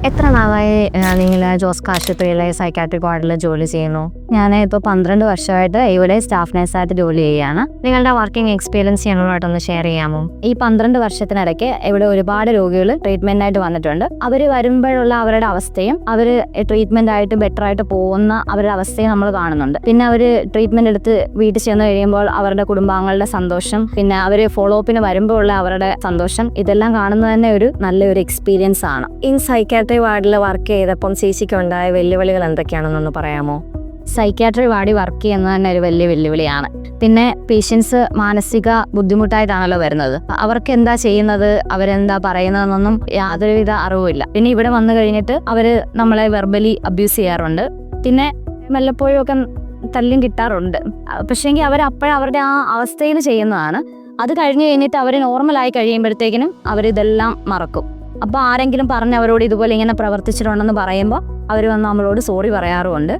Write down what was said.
എത്ര നാളായി നിങ്ങൾ ജോസ്കോ ആശുപത്രിയിലെ സൈക്കാട്രിക് വാർഡിൽ ജോലി ചെയ്യുന്നു? ഞാൻ ഇപ്പോൾ 12 വർഷമായിട്ട് ഇവിടെ സ്റ്റാഫ് നഴ്സായിട്ട് ജോലി ചെയ്യുകയാണ്. നിങ്ങളുടെ വർക്കിംഗ് എക്സ്പീരിയൻസ് ഞങ്ങളുമായിട്ടൊന്ന് ഷെയർ ചെയ്യാമോ? ഈ 12 വർഷത്തിനിടയ്ക്ക് ഇവിടെ ഒരുപാട് രോഗികൾ ട്രീറ്റ്മെന്റ് ആയിട്ട് വന്നിട്ടുണ്ട്. അവർ വരുമ്പോഴുള്ള അവരുടെ അവസ്ഥയും അവർ ട്രീറ്റ്മെന്റ് ആയിട്ട് ബെറ്റർ ആയിട്ട് പോകുന്ന അവരുടെ അവസ്ഥയും നമ്മൾ കാണുന്നുണ്ട്. പിന്നെ അവർ ട്രീറ്റ്മെന്റ് എടുത്ത് വീട്ടിൽ ചെന്ന് കഴിയുമ്പോൾ അവരുടെ കുടുംബാംഗങ്ങളുടെ സന്തോഷം, പിന്നെ അവർ ഫോളോ അപ്പിന് വരുമ്പോൾ ഉള്ള അവരുടെ സന്തോഷം, ഇതെല്ലാം കാണുന്നത് തന്നെ ഒരു നല്ലൊരു എക്സ്പീരിയൻസ് ആണ്. ഈ സൈക്കാട്രി വാർഡിൽ വർക്ക് ചെയ്തപ്പം ചേച്ചിക്ക് ഉണ്ടായ വെല്ലുവിളികൾ എന്തൊക്കെയാണെന്നൊന്ന് പറയാമോ? സൈക്കാട്രി വാർഡിൽ വർക്ക് ചെയ്യുന്നത് തന്നെ ഒരു വലിയ വെല്ലുവിളിയാണ്. പിന്നെ പേഷ്യൻസ് മാനസിക ബുദ്ധിമുട്ടായിട്ടാണല്ലോ വരുന്നത്. അവർക്ക് എന്താ ചെയ്യുന്നത്, അവരെന്താ പറയുന്നതെന്നൊന്നും യാതൊരുവിധ അറിവുമില്ല. പിന്നെ ഇവിടെ വന്നു കഴിഞ്ഞിട്ട് അവര് നമ്മളെ വെർബലി അബ്യൂസ് ചെയ്യാറുണ്ട്. പിന്നെ വല്ലപ്പോഴും ഒക്കെ തല്ലും കിട്ടാറുണ്ട്. പക്ഷേങ്കിൽ അവരപ്പോഴും അവരുടെ ആ അവസ്ഥയിൽ ചെയ്യുന്നതാണ്. അത് കഴിഞ്ഞ് കഴിഞ്ഞിട്ട് അവർ നോർമലായി കഴിയുമ്പോഴത്തേക്കിനും അവരിതെല്ലാം മറക്കും. അപ്പോൾ ആരെങ്കിലും പറഞ്ഞ് അവരോട് ഇതുപോലെ ഇങ്ങനെ പ്രവർത്തിച്ചിട്ടുണ്ടെന്ന് പറയുമ്പോൾ അവർ വന്ന് നമ്മളോട് സോറി പറയാറുമുണ്ട്.